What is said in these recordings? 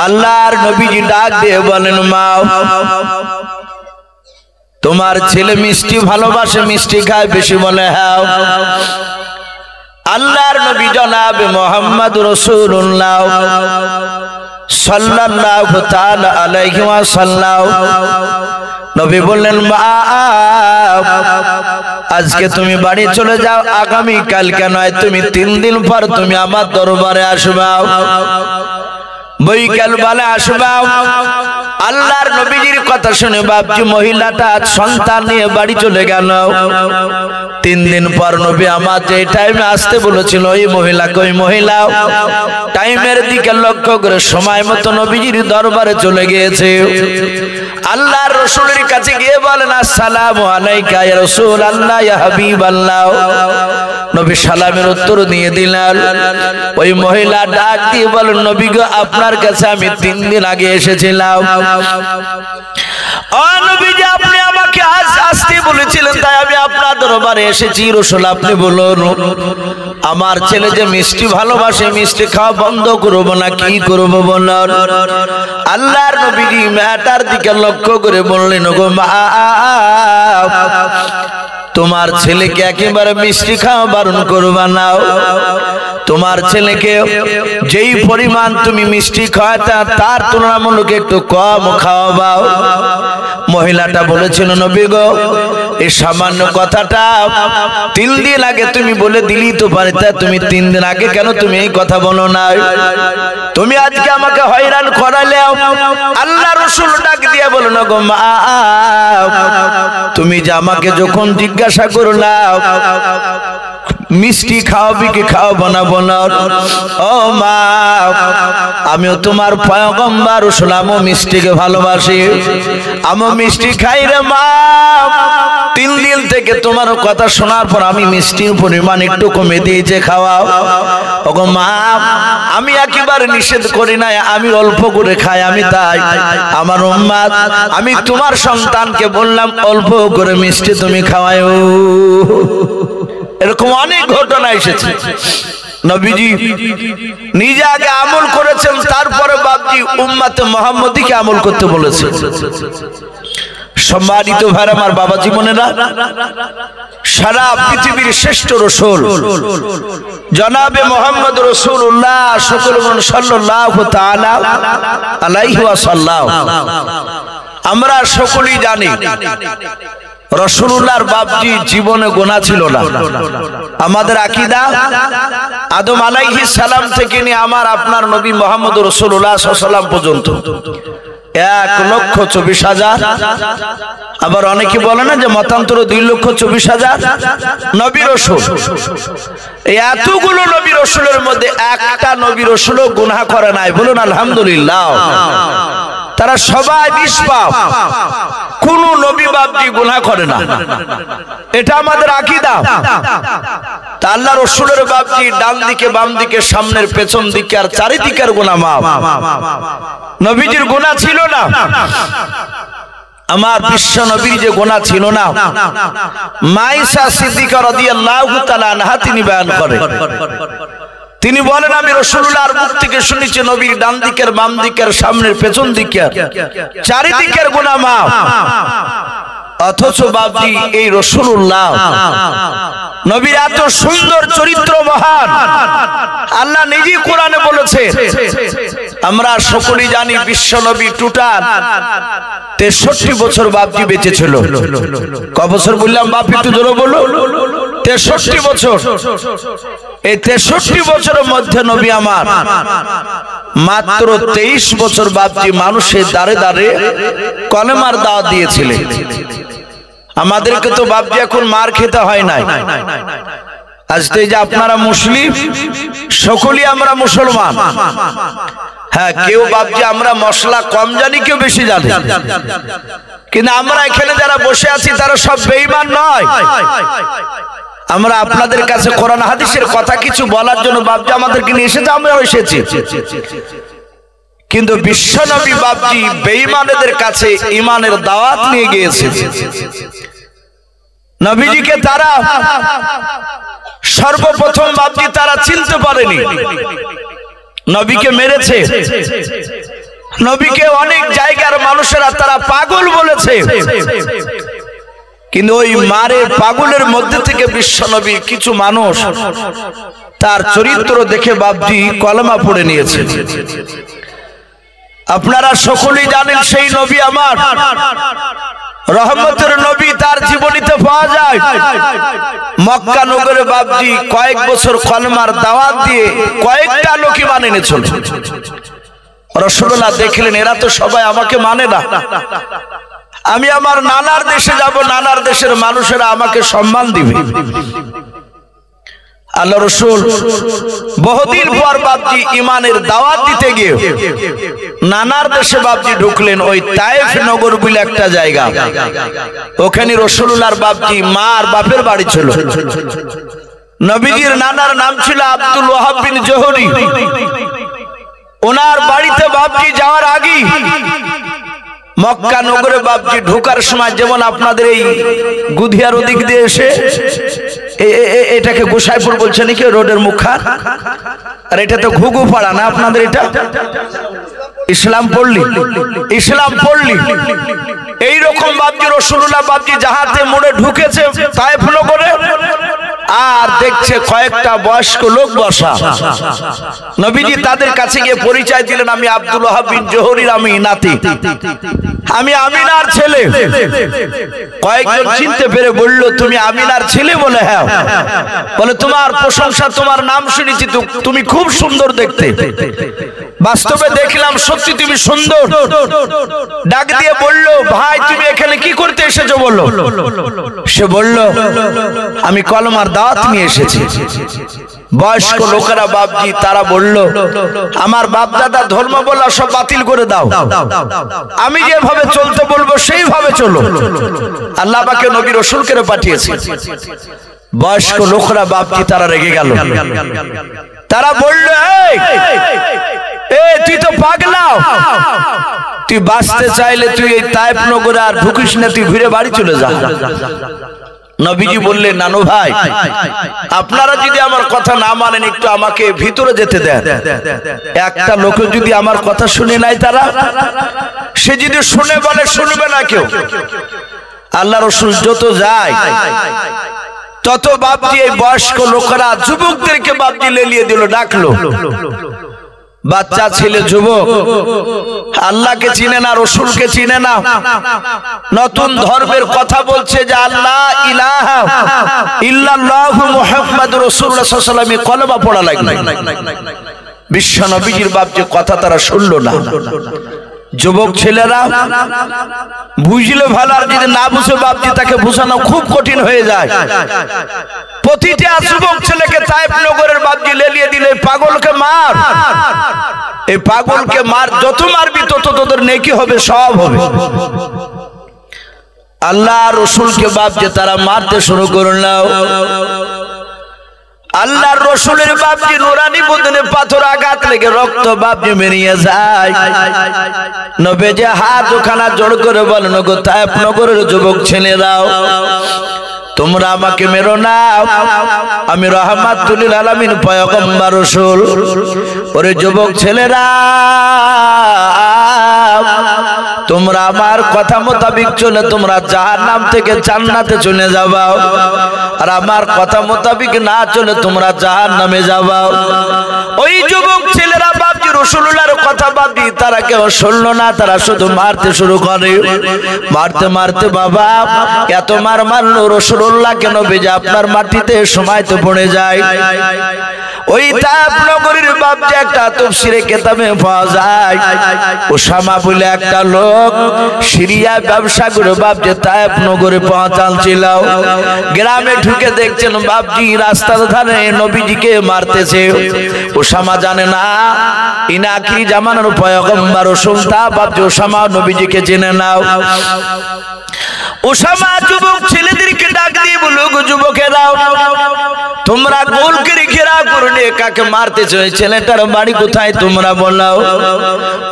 আল্লাহর নবীজি ডাক দিয়ে বলেন, মা তোমার ছেলে মিষ্টি ভালোবাসে, মিষ্টি খায় বেশি? বলে হ্যাঁ। আল্লাহর নবী জনাবে মুহাম্মদ রাসূলুল্লাহ সাল্লাল্লাহু তাআলা আলাইহি ওয়াসাল্লাম নবী বললেন, মা আজকে তুমি বাড়ি চলে যাও, আগামী কালকে নয়, তুমি 3 দিন পর তুমি আমার দরবারে আসবা, বৈকাল বেলা আসবা। আল্লাহর নবীজির কথা শুনে বাপজি মহিলাটা সন্তান নিয়ে বাড়ি চলে গেল। 3 দিন পর নবী আমার যে টাইমে আসতে বলেছিল ওই মহিলাকে, ওই মহিলা টাইমের দিকে লক্ষ্য করে সময় মতো নবীজির দরবারে চলে গিয়েছে। আল্লাহর রাসূলের কাছে গিয়ে বলেন, আসসালামু আলাইকা ইয়া রাসূলুল্লাহ ইয়া হাবিবাল্লাহ। নবী সালামের উত্তর দিয়ে দিলেন। ওই মহিলা ডাক দিয়ে বলেন, নবী গো আপনার কাছে আমি 3 দিন আগে এসেছিলাম। ও নবীজি আপনি আমাকে আজ আসতে বলেছিলেন, তাই আমি আপনার দরবারে এসেছি। রাসূল আপনি বলুন আমার ছেলে যে মিষ্টি ভালোবাসে, মিষ্টি খাওয়া বন্ধ করব না কি করব বলুন। আল্লাহর নবীজি মেয়েটার দিকে লক্ষ্য করে বললেন, গো মা তোমার ছেলেকে একেবারে মিষ্টি খাওয়া বারণ করবা না। তোমার ছেলেকে যেই পরিমাণ তুমি মিষ্টি খাওয়াতা তার তুলনামূলক একটু কম খাওয়াবাও। মহিলাটা বলেছিল, নবী গো এই সামান্য কথাটা 3 দিন আগে তুমি বলে দিলি তো পারতে, তুমি 3 দিন আগে কেন তুমি এই কথা বলো না? তুমি আজকে আমাকে হয়রান করালে। আল্লাহ রাসূল ডাক দিয়ে বলেন, গো মা তুমি যে আমাকে যখন জিজ্ঞাসা করলা মিষ্টি খাওয়াবি কি খাওয়াবো না বলো, ও মা আমিও তোমার পয়গম্বর রাসূলও মিষ্টিকে ভালোবাসি, আমি মিষ্টি খাই রে মা। 3 দিন থেকে তোমার কথা শোনার পর আমি মিষ্টির পরিমাণ একটু কমে দিয়েছে খাওয়াও। ওগো মা আমি একেবারে নিষেধ করি না, আমি অল্প করে খাই, আমি তাই আমার উম্মত আমি তোমার সন্তানকে বললাম অল্প করে মিষ্টি তুমি খাওয়াও। এরকম অনেক ঘটনা এসেছে। নবীজি নিজে আগে আমল করেছেন, তারপরে বাপজি উম্মতে মুহাম্মদীকে আমল করতে বলেছে। সম্মানিত ভাইরা আমার, বাবা জীবনেরা, সারা পৃথিবীর শ্রেষ্ঠ রাসূল জনাবে মুহাম্মদ রাসূলুল্লাহ সাল্লাল্লাহু তাআলা আলাইহি ওয়াসাল্লাম আমরা সকলেই জানি রাসূলুল্লাহর বাপজি জীবনে গুনাহ ছিল না। আমাদের আকীদা আদম আলাইহিস সালাম থেকে নিয়ে আমার আপনার নবী মুহাম্মদ রাসূলুল্লাহ সাল্লাল্লাহু আলাইহি ওয়াসাল্লাম পর্যন্ত 1,24,000, আবার অনেকে বলে না যে মতান্তর 2,24,000 নবী রাসূল। এই এতগুলো নবী রাসূলের মধ্যে একটা নবী রাসূলও গুনাহ করে নাই, বলুন আলহামদুলিল্লাহ। তারা সবাই নিষ্পাপ, কোন নবী বাপজি গুনাহ করে না, এটা আমাদের আকীদা। তা আল্লাহ রাসূলের বাপজি ডান দিকে বাম দিকে সামনের পেছন দিকে আর চারিদিকের গুনাহ মাফ। নবীজির গুনাহ ছিল না, আমার বিশ্ব নবীর যে গুনাহ ছিল না মাইসা সিদ্দিকা রাদিয়াল্লাহু তাআলা আনহা তিনি বয়ান করেন। তিনি বলেন আমি রাসূলুল্লাহর মুখ থেকে শুনেছি নবীর ডান দিকের বাম দিকের সামনের পেছন দিকের চারিদিকের গুনাহ মাফ। অথচ বাপজি এই রাসূলুল্লাহ নবীর এত সুন্দর চরিত্র মহান, আল্লাহ নিজেই কোরআনে বলেছে। আমরা সকলেই জানি বিশ্ব নবী টোটাল 63 বছর বাপজি বেঁচে ছিল। ক বছর বললাম বাপ, একটু জোরে বলো। 63 বছর। এই 63 বছরের মধ্যে নবী আমার মাত্র 23 বছর বাপজি মানুষের দ্বারে দ্বারে কলেমার দাওয়াত দিয়েছিলেন। আমাদেরকে তো বাপজি এখন মার খেতে হয় নাই। আজ তো এই যে আপনারা মুসলিম, সকলেই আমরা মুসলমান। হ্যাঁ, কেউ বাপজি আমরা মশলা কম জানি, কেউ বেশি জানে, কিন্তু আমরা এখানে যারা বসে আছি তারা সব বেঈমান নয়। আমরা আপনাদের কাছে কোরআন হাদিসের কথা কিছু বলার জন্য বাপজি আমাদেরকে নিয়ে এসেছে, আমরা এসেছি। কিন্তু বিশ্বনবী বাপজি বেঈমানদের কাছে ঈমানের দাওয়াত নিয়ে গিয়েছে। নবীজিকে তারা সর্বপ্রথম বাপজি তারা চিনতে পারেনি, নবীকে মেরেছে। নবীকে অনেক জায়গার মানুষেরা তারা পাগল বলেছে, কিন্তু ওই মারে পাগলের মধ্যে থেকে বিশ্বনবী কিছু মানুষ তার চরিত্র দেখে বাপজি কলমা পড়ে নিয়েছে। আপনারা সকলেই জানেন সেই নবী আমার রহমতের নবী, তার জীবনীতে পাওয়া যায় মক্কা নগরে বাপজি কয়েক বছর কলমার দাওয়াত দিয়ে কয়েকটা লোকই মানে নিয়েছিল। রাসূলুল্লাহ দেখলেন এরা তো সবাই আমাকে মানে না, আমি আমার নানার দেশে যাব, নানার দেশের মানুষেরা আমাকে সম্মান দিবে। আল্লাহ রাসূল বহুদিন পর বাপজি ইমানের দাওয়াত দিতে গিয়ে নানার দেশে বাপজি ঢুকলেন। ওই তায়েফ নগর বলে একটা জায়গা, ওখানে রাসূলুল্লাহর বাপজি মা আর বাপের বাড়ি ছিল। নবীজির নানার নাম ছিল আব্দুল ওয়াহাব বিন জোহরি। ওনার বাড়িতে বাপজি যাওয়ার আগে মক্কা নগরে বাপজি ঢোকার সময় যেমন আপনাদের এই গুধিয়ার ওদিক দিয়ে এসে এটাকে গোসাইপুর বলছে নাকি রোডের মুখখান, আর এটা তো ঘুঘু পাড়া না আপনাদের, এটা ইসলাম পল্লী, ইসলাম পল্লী। এইরকম বাপজি রাসূলুল্লাহ বাপজি জাহাতে মোড়ে ঢুকেছে তায়েফ নগরে, আর দেখছে কয়েকটা বয়স্ক লোক বসা। নবীজি তাদের কাছে গিয়ে পরিচয় দিলেন, আমি আব্দুল ওয়াহাব বিন জোহরির আমি নাতি, আমি আমিনার ছেলে। কয়েকজন চিনতে পেরে বলল, তুমি আমিনার ছেলে? বলে হ্যাঁ। বলে তোমার প্রশংসা, তোমার নাম শুনেছি, তুমি খুব সুন্দর দেখতে। বাস্তবে দেখলাম সত্যি তুমি সুন্দর। ডাক দিয়ে বলল, ভাই তুমি এখানে কি করতে এসেছো? বললো। সে বলল, আমি কলমার দাওয়াত নিয়ে এসেছি। বয়স্ক লোকেরা বাপজি তারা বলল, আমার বাপ দাদা ধর্ম বলা সব বাতিল করে দাও, আমি যেভাবে চলতে বলবো সেইভাবে চলো। আল্লাহ পাকে নবী রাসূলকে পাঠিয়েছে। বয়স্ক লোকেরা বাপজি তারা রেগে গেল। তারা বলল, এই তুই তো পাগলা, তুই বাঁচতে চাইলে তুই এই তায়েফ নগরে আর ঢুকিস না, তুই ঘুরে বাড়ি চলে যা। নবীজি বললেন, নানু ভাই আপনারা যদি আমার কথা না মানেন একটু আমাকে ভিতরে যেতে দেন। একটা লোক যদি আমার কথা শুনে নাই, তারা সে যদি শুনে বলে শুনবে না কেউ। আল্লাহ রাসূল যত যায় তত বাপজি এই বয়স্ক লোকেরা যুবকদেরকে বাপজি লেলিয়ে দিল, ডাকলো। বাচ্চা ছেলে যুবক আল্লাহকে চিনে না, রাসূলকে চিনে না, নতুন ধর্মের কথা বলছে যে আল্লাহ ইলাহা ইল্লাল্লাহু মুহাম্মাদুর রাসূলুল্লাহ সাল্লাল্লাহু আলাইহি ওয়াসাল্লাম কলমা পড়া লাগলো। বিশ্ব নবীজির বাপজি কথা তারা শুনলো না। যুবক ছেলেরা বুঝলে ভালো, আর যদি না বুঝে বাপজি তাকে বুঝানো খুব কঠিন হয়ে যায়। প্রতিটা যুবক ছেলেকে তায়েফ নগরের বাপজি লেলিয়ে দিলে, পাগলকে মার, এই পাগলকে মার, যত মারবি তত তোদের নেকি হবে, সব হবে। আল্লাহ রাসূলকে বাপজি তারা মারতে শুরু করলো। আল্লাহর রাসূলের বাপজি নুরানি বদনে পাথর আঘাত লেগে রক্ত বাপজি বেরিয়ে যায়। নবীজি হাত ওখানা জোড় করে বলেন, গো তায়েফ নগরের যুবক ছেলেরাও, তোমরা আমাকে মেরো না, আমি রাহমাতুল লিল আলামিন পয়গম্বর রাসূল। ওরে যুবক ছেলেরা, তোমরা আমার কথা মোতাবেক চলে তোমরা জাহান্নাম থেকে জান্নাতে চলে যাবা, আর আমার কথা মোতাবেক না চলে তোমরা জাহান্নামে যাবা। ওই যুবক ছেলেরা বাপজি রাসূলুল্লাহর কথা বাপজি তারা কেউ শুনলো না, তারা শুধু মারতে শুরু করে। মারতে মারতে বাবা এত মার মারলো রাসূলুল্লাহ কেন বেজে আপনার মাটিতে সময় তো পড়ে যায়। ওই তায়েফ নগরীর বাপজি একটা তাফসীরে কিতাবে পাওয়া যায়, ওসামা বলে একটা লোক সিরিয়া ব্যবসা করে বাপজি তায়েফ নগরে পৌঁছাচ্ছিল। গ্রামে ঢুকে দেখছেন বাপজি রাস্তার ধারে নবীজিকে মারতেছে। ওসামা জানে না ইনা আখিরি জামানার পয়গম্বর রাসূল, তা বাপজি ওসামা নবীজিকে জেনে নাও। ওসামা যুবক ছেলেদেরকে ডাক দিয়ে বলল, গো যুবকেরা, তোমরা গোল করে ঘেরা করে কাকে মারতেছো, এই ছেলেটার বাড়ি কোথায় তোমরা বলো।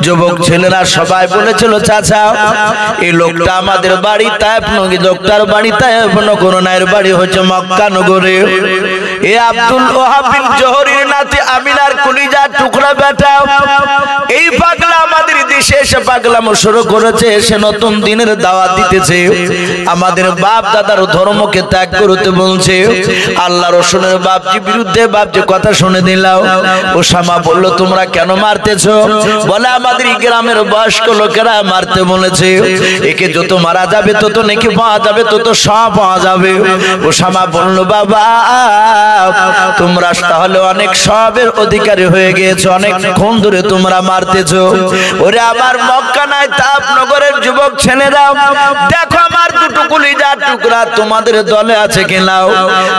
যুবক ছেলেরা সবাই বলেছিল, চাচা এই লোকটা আমাদের বাড়ি তায়েফ নগরী, লোকটার বাড়ি তায়েফ নগর না, এর বাড়ি হচ্ছে মক্কা নগরে। এ আব্দুল ওয়াহাব বিন জোহরির নাতি আমিনার কলিজার টুকরা বেটা, এই পাগলা আমাদের দেশে এসে পাগলামো শুরু করেছে, এসে নতুন দিনের দাওয়াত দিতেছে, আমাদের বাপ দাদার ধর্মকে ত্যাগ করতে বলছে। আল্লাহ রসুলের বাপজি বিরুদ্ধে বাপজি কথা শুনে দিলাম। ওসামা বলল, তোমরা কেন মারতেছো? বলে, আমাদের গ্রামের বয়স্ক লোকেরা মারতে বলেছে, একে যত মারা যাবে তত নেকি পাওয়া যাবে, তত সব পাওয়া যাবে। ওসামা বলল, বাবা তোমরা তাহলে অনেক সবের অধিকারী হয়ে গিয়েছো, অনেকক্ষণ ধরে তোমরা মারতেছো। ওরে আমার মক্কা নাই তাপনগরের যুবক ছেলেরা, দেখো আমার দুটো কলিজার টুকরা তোমাদের দলে আছে কিনা।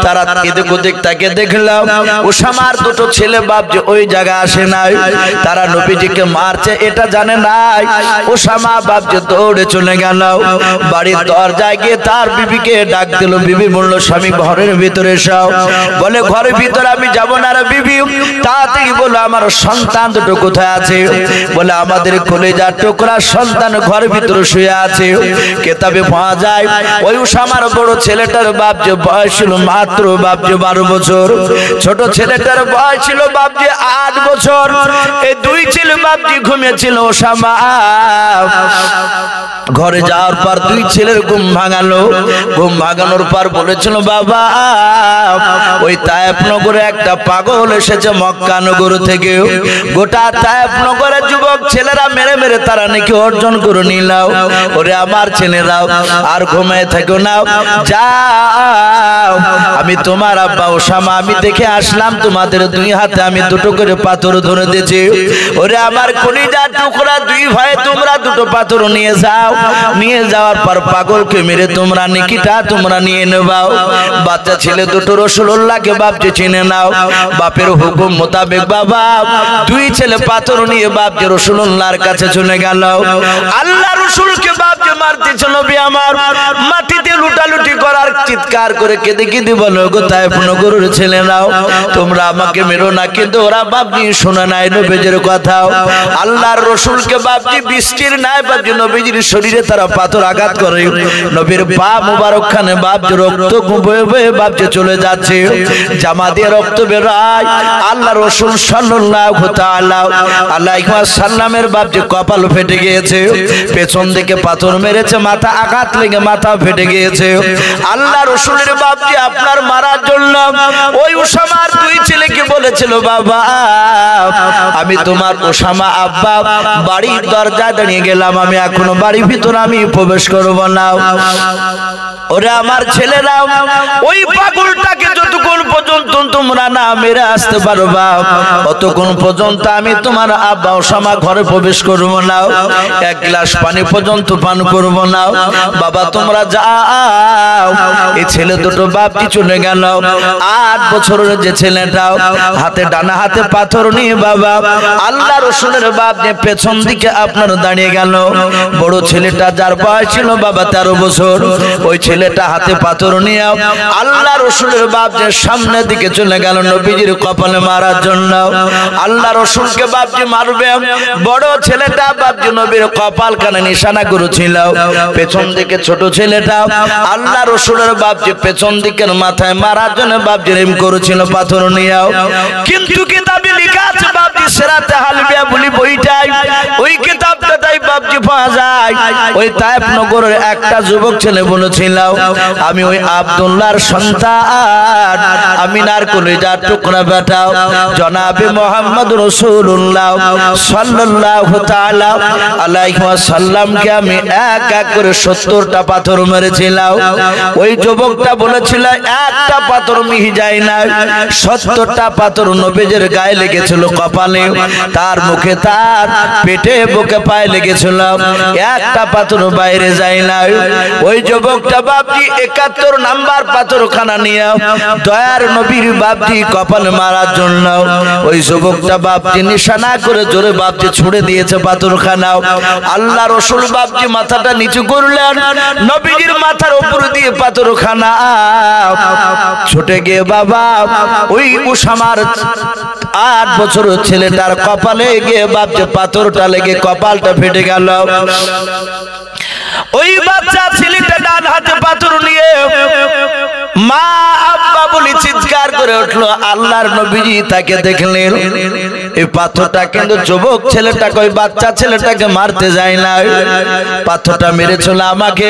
তারা এদিক ওদিক তাকে দেখলাম, ওসামার দুটো ছেলে বাপ যে ওই জায়গায় আসে নাই, তারা নবীজিকে মারছে এটা জানে নাই। ওসামা বাপ যে দৌড়ে চলে গেল, বাড়ির দরজায় গিয়ে তার বিবিকে ডাক দিল। বিবি বলল, স্বামী ঘরের ভিতরে এসো। বলে, ঘরের ভিতরে আমি যাব না রে বিবি। তাড়াতাড়ি বলো, আমার সন্তান দুটো কোথায় আছে? বলে, আমাদের কলিজার টুকরা সন্তান ঘরের ভিতরে শুয়ে আছে। কেতাবে পাওয়া যায় ওই ওসামার বড় ছেলেটার বাপ যে বয়স ছিল মাত্র বাপ যে 12 বছর, ছোট ছেলেটার বয়স ছিল বাপ যে 8 বছর। এই দুই ছেলে বাপ যে ঘুমিয়েছিল। ওসামা ঘরে যাওয়ার পর দুই ছেলের ঘুম ভাঙালো। ঘুম ভাঙানোর পর বলেছিল, বাবা ওই তায়েফনগরে একটা পাগল এসেছে মক্কা নগর থেকে, গোটা তায়েফনগরের যুবক ছেলেরা মেরে মেরে তারা নাকি অর্জন করে নিলাও। ওরে আমার ছেলেরাও আর ঘুমায় থাকো না, যাও আমি তোমার আব্বা ওসামা আমি দেখে আসলাম, তোমাদের দুই হাতে আমি দুটো করে পাথর ধরে দিয়েছি। ওরে আমার কলিজার টুকরা দুই ভাই, তোমরা দুটো পাথর নিয়ে যাও, নিয়ে যাওয়ার পর পাগলকে মেরে তোমরা নেকিটা তোমরা নিয়ে নেবাও। বাচ্চা ছেলে দুটো রাসূলুল্লাহকে বাপ যে চিনে নাও। বাপের হুকুম মোতাবেক বাবা দুই ছেলে পাথর নিয়ে বাপ যে রাসূলুল্লাহর কাছে চলে গেল। আল্লাহ রাসূলকে বাপ যে মারতেছে, নবী আমার মাটিতে লুটালুটি করার চিৎকার করে কেঁদে কেঁদে বলো, গো তায়েফনগরের ছেলেরাও তোমরা আমাকে মেরো না। কিন্তু ওরা বাপজি শোনা নাই নবীজির কথা। আল্লাহর রাসূলকে বাপজি বৃষ্টির নাই বাপজি নবীজির শরীরে তারা পাথর আঘাত করে। নবীর পা মুবারক খানে বাপজি রক্ত বয়ে বয়ে বাপজি চলে যাচ্ছে, জামা দিয়ে রক্ত বেরোয়। আল্লাহ রাসূল সাল্লাল্লাহু তাআলা আলাইহি ওয়াসাল্লামের বাপজি কপাল ফেটে গিয়েছে, পেছন দিকে পাথর মেরেছে, মাথা আঘাত লেগে মাথা ফেটে গিয়েছে। আল্লাহ রাসূলের বাপজি আপনার মারার জন্য ওই ওসামার দুই ছেলেকে বলেছিল, বাবা আমি তোমার ওসামা আব্বা বাড়ির দরজায় দাঁড়িয়ে গেলাম, আমি এখনো বাড়ির ভিতরে আমি প্রবেশ করব না। ওরে আমার ছেলেরা, ওই পাগলটাকে যতক্ষণ পর্যন্ত তোমরা না মেরে আসতে পারবা ততক্ষণ পর্যন্ত আমি তোমার আব্বা ওসামা ঘরে প্রবেশ করব না, এক গ্লাস পানি পর্যন্ত পান করব না। বাবা তোমরা যাও। এই ছেলে দুটো বাপটি চলে গেল। 8 বছরের যে ছেলেটাও হাতে ডানা হাতে পাথর নিয়ে বাবা আল্লাহ রাসূলের বাপ যে পেছন দিকে আপনার দাঁড়িয়ে গেল। বড় ছেলেটা যার বয়স ছিল বাবা 13 বছর, ওই ছেলেটা হাতে পাথর নিয়ে আল্লাহ রাসূলের বাপ যে সামনের দিকে চলে গেল নবীজির কপালে মারার জন্য। আল্লাহ রাসূলকে বাপ যে মারবে, বড় ছেলেটা বাপ যে নবীর কপাল কানে নিশানা করেছিল। পেছন দিকে ছোট ছেলেটা আল্লাহ রাসূলের বাপ যে পেছন দিকের মাথায় মারার জন্য বাপ যে রেম করেছিল পাথর নিয়ে। কিন্তু কিতাবে লেখা আছে বাপ যে সিরাতে হালবিয়া বলি বইটাই, ওই কিতাবটা তাই বাপ যে পাওয়া যায়। ওই তায়েফনগরের একটা যুবক ছেলে বলেছিল, আমি ওই আব্দুল্লাহর সন্তান, আমিনার কলিজার টুকরা বেটা জনাবে মুহাম্মদ রাসূলুল্লাহ সাল্লাল্লাহু তাআলা আলাইহি ওয়াসাল্লামকে আমি এক এক করে 70টা পাথর মেরেছিলাম। ওই যুবকটা বলেছিল, একটা পাথর মিহি যায় না, 70টা পাথর নবীজির গায়ে লেগেছিল, কপালে, তার মুখে, তার পেটে, বুকে, পায়ে লেগেছিল, একটা পাথর বাইরে যায় না। ওই যুবকটা বাপজি 71 নাম্বার পাথরখানা নিয়ে দয়ার নবীর বাপজি কপালে মারার জন্য ওই যুবকটা বাপজি নিশানা করে জোরে বাপজি ছুড়ে দিয়েছে পাথরখানা। আল্লাহ রাসূল বাপজি মাথাটা নিচু করলেন, নবীজির মাথার উপর দিয়ে পাথরখানা ছুটে গিয়ে বাবা ওই ওসামার 8 বছরের ছেলেটার কপালে গিয়ে বাপজি পাথরটা লেগে কপালটা ফেটে গেল। ওই বাচ্চা ছেলেটা ডান হাতে পাথর নিয়ে মা আব্বা বলে চিৎকার করে উঠলো। আল্লাহর নবীজি তাকে দেখলেন, এই পাথরটা কিন্তু যুবক ছেলেটাকে, ওই বাচ্চা ছেলেটাকে মারতে যায় না, পাথরটা মেরেছিল আমাকে,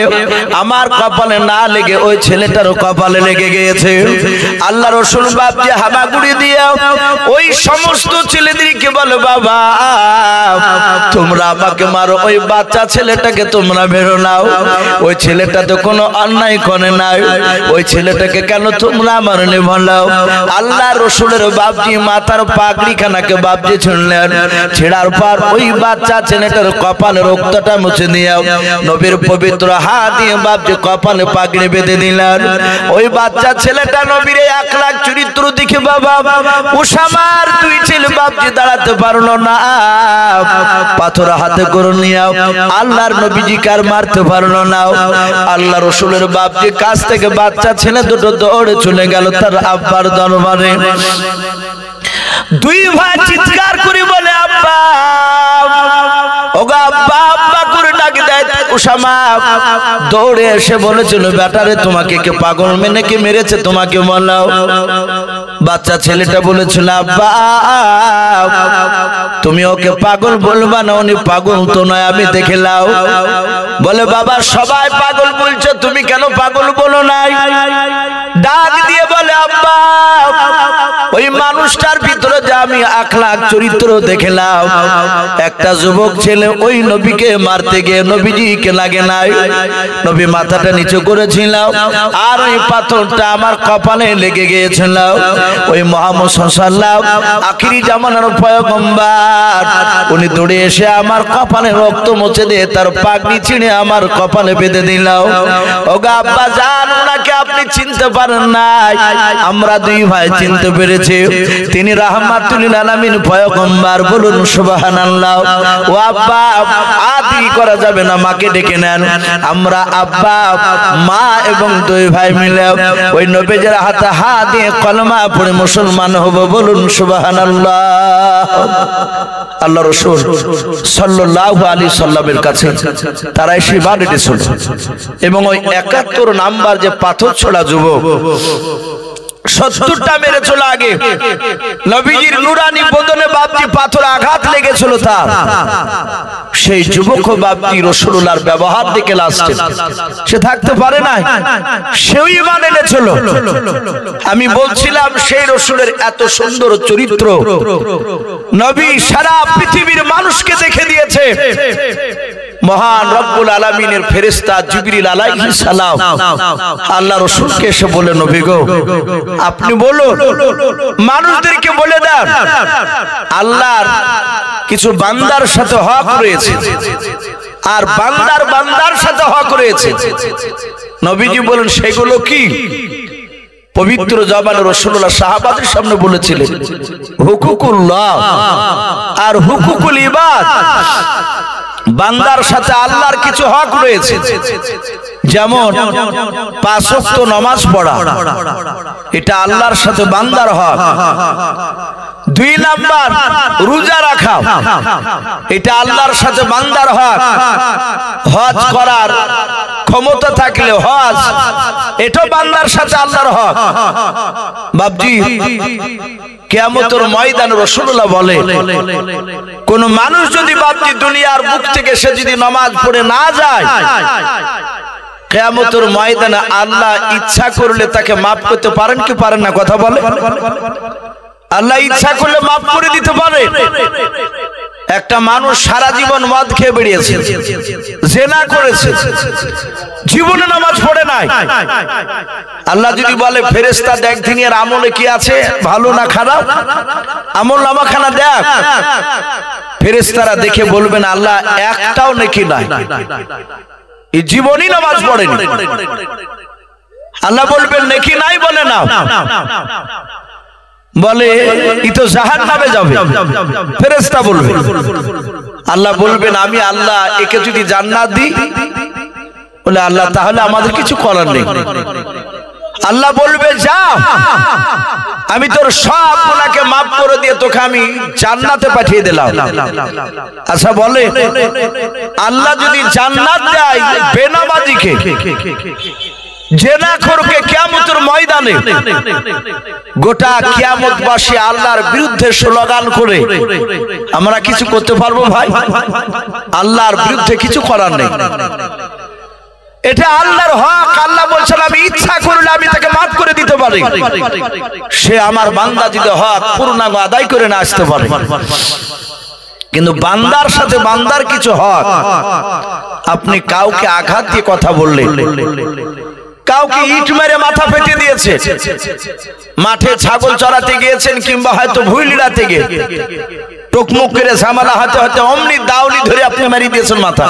আমার কপালে না লেগে ওই ছেলেটারও কপালে লেগে গিয়েছে। আল্লাহ রাসূল বাপজি হামাগুড়ি দিয়ে ওই সমস্ত ছেলেদেরকে বলে, বাবা তোমরা আমাকে মারো, ওই বাচ্চা ছেলেটাকে তোমরা বেরো নাও, ওই ছেলেটা তো কোনো অন্যায় করে নাই, ওই ছেলেটাকে কেন তোমরা মারলে বলাও। আল্লাহ রাসূলের বাপজি মাথার পাগড়ি খানাকে বাপজি ছুঁড়লেন, ছেড়ার পর ওই বাচ্চা ছেলেটার কপালে রক্তটা মুছে দিয়ে নবীর পবিত্র হাত দিয়ে বাপজি কপালে পাগড়ি বেঁধে দিলেন। ওই বাচ্চা ছেলেটা নবীর আখলাক চরিত্র দেখে বাবা উসামার দুই ছেলে বাপজি দাঁড়াতে পারলো না, পাথর হাতে করে নিয়ে আল্লাহর নবীজি কার মারতে পারলো না। আল্লাহ রাসূলের বাপজি কাছ থেকে বাচ্চা ছেলে দুটো দৌড়ে চলে গেল তার আব্বার দরবারে। দুই ভাই চিৎকার করে বলে, আব্বা ওগো আব্বা আব্বা করে ডাক দেয়। উসামা দৌড়ে এসে বলেছিল, বেটারে তোমাকে কে পাগল মেনে কে মেরেছে তোমাকে বলাও। বাচ্চা ছেলেটা বলেছিল, আব্বা তুমি ওকে পাগল বলবা না, উনি পাগল তো নয়, আমি দেখে লাও। বলে, বাবা সবাই পাগল বলছো, তুমি কেন পাগল বলো নাই? ডাক দিয়ে বলে, আব্বা ওই মানুষটার ভিতরে যে আমি আখলাক চরিত্র দেখলাম, একটা যুবক ছেলে ওই নবীকে মারতে গিয়ে নবীজিকে লাগে নাই, নবী মাথাটা নিচু করেছিল আর ওই পাথরটা আমার কপালে লেগে গিয়েছিল। ওই মুহাম্মদ সাল্লাল্লাহু আখিরি জামানার পয়গম্বর, উনি দৌড়ে এসে আমার কপালে রক্ত মুছে দিয়ে তার পাগড়ি ছিঁড়ে আমার কপালে বেঁধে দিল। ওগো আব্বা জান, ওনাকে আপনি চিনতে পারেন নাই, আমরা দুই ভাই চিনতে পেরেছি, তিনি রাহমাতুল লিল আলামিন পয়গম্বর, বলুন সুবহানাল্লাহ। ও আব্বা আদি করা যাবে না, মাকে ডেকে নেন। আমরা আব্বা মা এবং দুই ভাই মিলে ওই নবীজির হাতে হাত দিয়ে কলমা পড়ে মুসলমান হব, বলুন সুবহানাল্লাহ। আল্লাহ রাসূল সাল্লাল্লাহু আলাইহি সাল্লামের কাছে তারা এসে ইবাদত ছিল, এবং ওই ৭১ নাম্বার যে পাথর ছোড়া যুবক ৭০টা মেরেছিল আগে, নবীজির নুরানি বদনে বাপজি পাথর আঘাত লেগেছিল তার, সেই যুবক বাপজি রাসূলুল্লাহর ব্যবহার দেখে লাস্টে সে থাকতে পারে না, সেও ঈমান এনেছিল। আমি বলছিলাম সেই রাসূলের এত সুন্দর চরিত্র নবী সারা পৃথিবীর মানুষকে দেখে দিয়েছে। মহান রব্বুল আলামিনের ফেরেশতা জিবরিল আলাইহিস সালাম আল্লাহ রাসূলকে এসে বলে, নবী গো আপনি বলুন, মানুষদেরকে বলে দেন আল্লাহর কিছু বান্দার সাথে হক রয়েছে আর বান্দার সাথে হক রয়েছে। নবীজি বলেন, সেগুলো কি? পবিত্র জবানে রাসূলুল্লাহ সাহাবাদের সামনে বলেছিলেন, হুকুকুল্লাহ আর হুকুকুল ইবাদ। বান্দার সাথে আল্লাহর কিছু হক রয়েছে, যেমন ৫ ওয়াক্ত নামাজ পড়া, এটা আল্লাহর সাথে বান্দার হক। ২ নাম্বার রোজা রাখা, এটা আল্লাহর সাথে বান্দার হক। হজ করার ক্ষমতা থাকলে হজ, এটা বান্দার সাথে আল্লাহর হক। বাবজি কিয়ামতের ময়দানে রাসূলুল্লাহ বলে, কোন মানুষ যদি বাবজি দুনিয়ার বুক থেকে সে যদি নামাজ পড়ে না যায়, কিয়ামতের ময়দানে আল্লাহ ইচ্ছা করলে তাকে মাফ করতে পারেন কি পারেন না? কথা বলে, আল্লাহ ইচ্ছা করলে মাফ করে দিতে পারে। একটা মানুষ সারা জীবন মদ খেয়ে বেরিয়েছে, জিনা করেছে, জীবনে নামাজ পড়ে নাই, আল্লাহ যদি বলে ফেরেশতা দেখ তিনি এর আমলে কি আছে, ভালো না খারাপ, আমল নামাখানা দেখ, ফেরেশতারা দেখে বলবেন আল্লাহ একটাও নেকি নাই, এই জীবনই নামাজ পড়েনি। আল্লাহ বলবেন নেকি নাই, বলে না, বলে ই তো জাহান্নামে যাবে। ফেরেশতা বলবে, আল্লাহ বলবেন আমি আল্লাহ একে যদি জান্নাত দিই, বলে আল্লাহ তাহলে আমাদের কিছু করার নেই। আল্লাহ বলবে যা, আমি তোর সব গুনাহকে maaf করে দিয়ে তোকে আমি জান্নাতে পাঠিয়ে দিলাম। আচ্ছা বলে আল্লাহ যদি জান্নাত দেয় বেনামাজিকে, জেনাখোরকে কিয়ামতের ময়দানে গোটা কিয়ামতবাসী আল্লাহর বিরুদ্ধে স্লোগান করে আমরা কিছু করতে পারবো ভাই? আল্লাহর বিরুদ্ধে কিছু করার নেই, এটা আল্লাহর হক। আল্লাহ বলছেন আমি ইচ্ছা করলে আমি তাকে মাফ করে দিতে পারি, সে আমার বান্দা যদি হক পূর্ণাঙ্গ আদায় করে না আসতে পারে। কিন্তু বান্দার সাথে বান্দার কিছু হক, আপনি কাউকে আঘাত দিয়ে কথা বললেন, কাউকে ইট মেরে মাথা ফেটে দিয়েছে, মাঠে ছাগল চড়াতে গিয়েছেন কিংবা হয়তো ভুইলিড়াতে গিয়ে টুকমুক করে ঝামেলা হতে হতে অমনি দাউলি ধরে আপনি মেরে দিয়েছেন মাথা,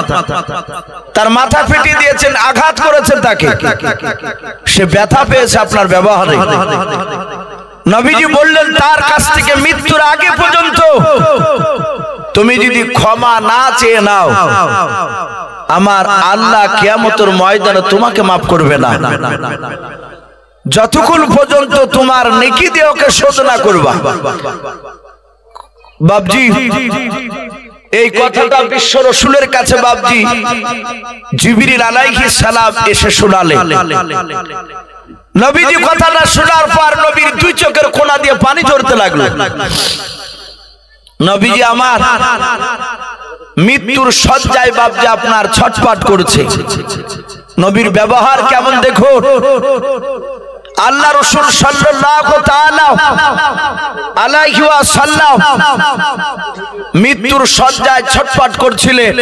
তার মাথা ফেটে দিয়েছেন, আঘাত করেছেন তাকে, সে ব্যথা পেয়েছে আপনার ব্যবহারে। নবীজি বললেন তার কাছ থেকে মৃত্যুর আগে পর্যন্ত তুমি যদি ক্ষমা না চেয়ে নাও, আমার আল্লাহ কিয়ামতের ময়দানে তোমাকে মাফ করবে না, যতক্ষণ পর্যন্ত তোমার নেকি দিয়ে ওকে শোধ না করবা। বাপজি এই কথাটা বিশ্ব রাসূলের কাছে বাপজি জিবরিল আলাইহিস সালাম এসে শোনালেন। নবীজি কথাটা শোনার পর নবীর দুই চোখের কোণা দিয়ে পানি ঝরতে লাগলো। নবীজি আমার মৃত্যুর শয্যায় বাপজি আপনার ছটফট করছে। নবীর ব্যবহার কেমন দেখো। আল্লাহ রাসূল সাল্লাল্লাহু তাআলা আলাইহি ওয়াসাল্লাম মৃত্যুর শয্যায় ছটফট করছিলেন।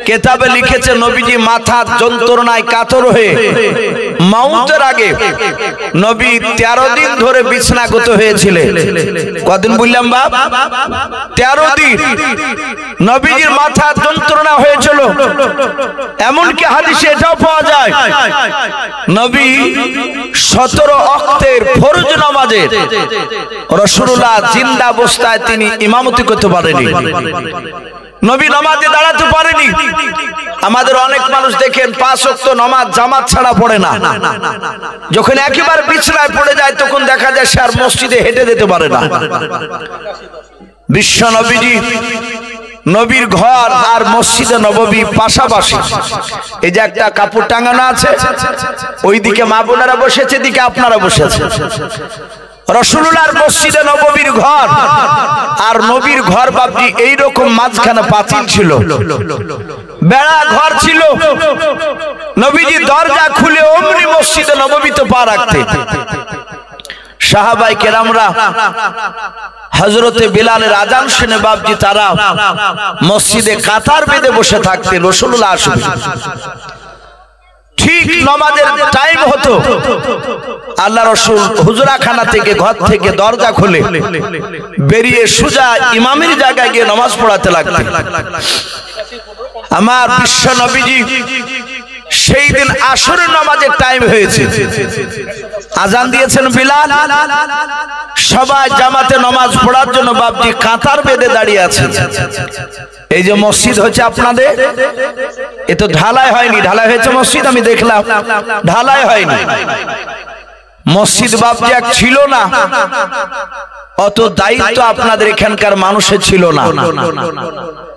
কিতাবে লিখেছে নবীজি মাথার যন্ত্রণায় কাতর হয়ে মওতের আগে নবী 13 দিন ধরে বিছানাগত হয়েছিলেন। কদিন বললাম বাপ? 13 দিন নবীজির মাথার যন্ত্রণা হয়েছিল। এমনকি হাদিসে এটাও পাওয়া যায় নবী 17 ওয়াক্তের ফরজ নামাজের রাসূলুল্লাহ জিন্দা অবস্থায় তিনি ইমামতি করতে পারেনি, নবী নামাজে দাঁড়াতে পারেনি। আমাদের অনেক মানুষ দেখেন 5 ওয়াক্ত নামাজ জামাত ছাড়া পড়ে না, যখন একেবারে বিছানায় পড়ে যায় তখন দেখা যায় সে আর মসজিদে হেঁটে যেতে পারে না। বিশ্ব নবীজি নবীর ঘর আর মসজিদে নববী পাশাপাশি, এই যে একটা কাপড় টাঙানো আছে, ওইদিকে মা বোনেরা বসেছে, এদিকে আপনারা বসেছেন। রাসূলুল্লাহর মসজিদে নববীর ঘর আর নবীর ঘর বাপজি এইরকম মাঝখানে পাঁচিল ছিল, বেড়া ঘর ছিল। নবীজি দরজা খুলে অমনি মসজিদে নববীতে পা রাখতেন। সাহাবায়ে কেরামরা হযরতে বিলালের আযান শুনে বাপজি তারা মসজিদে কাতার বেঁধে বসে থাকতেন। রাসূলুল্লাহ আসবেন, ঠিক নামাজের টাইম হতো, আল্লাহ রাসূল হুজরাখানা থেকে ঘর থেকে দরজা খুলে বেরিয়ে সোজা ইমামের জায়গায় গিয়ে নামাজ পড়াতে লাগলেন। আমার বিশ্ব নবীজি সেই দিন আসরের নামাজের টাইম হয়েছে, আজান দিয়েছেন বিলাল, সবাই জামাতে নামাজ পড়ার জন্য বাপজি কাতার বেঁধে দাঁড়িয়ে আছে। এই যে মসজিদ হচ্ছে আপনাদের, এ তো ঢালাই হয়নি, ঢালাই হয়েছে মসজিদ আমি দেখলাম, ঢালাই হয়নি। মসজিদ বাপজি এক ছিল না, অত দায়িত্ব আপনাদের এখানকার মানুষের ছিল না,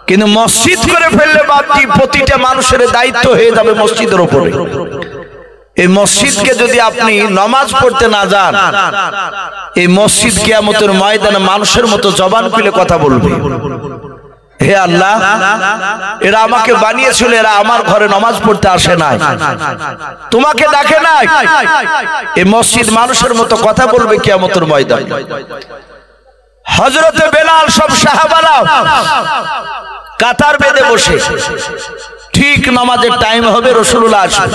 কিন্তু মসজিদ করে ফেললে বাপজি প্রতিটা মানুষের দায়িত্ব হয়ে যাবে মসজিদের উপরে। এই মসজিদকে যদি আপনি নামাজ পড়তে না যান, এই মসজিদ কিয়ামতের ময়দানে মানুষের মতো জবান খুলে কথা বলবে, হে আল্লাহ এরা আমাকে বানিয়েছিল, এরা আমার ঘরে নামাজ পড়তে আসে নাই, তোমাকে ডাকে নাই। এই মসজিদ মানুষের মতো কথা বলবে কিয়ামতের ময়দানে। হযরতে বেলাল সব সাহাবারা কাতার বেঁধে বসে, ঠিক নামাজের টাইম হবে, রাসূলুল্লাহ আসবেন।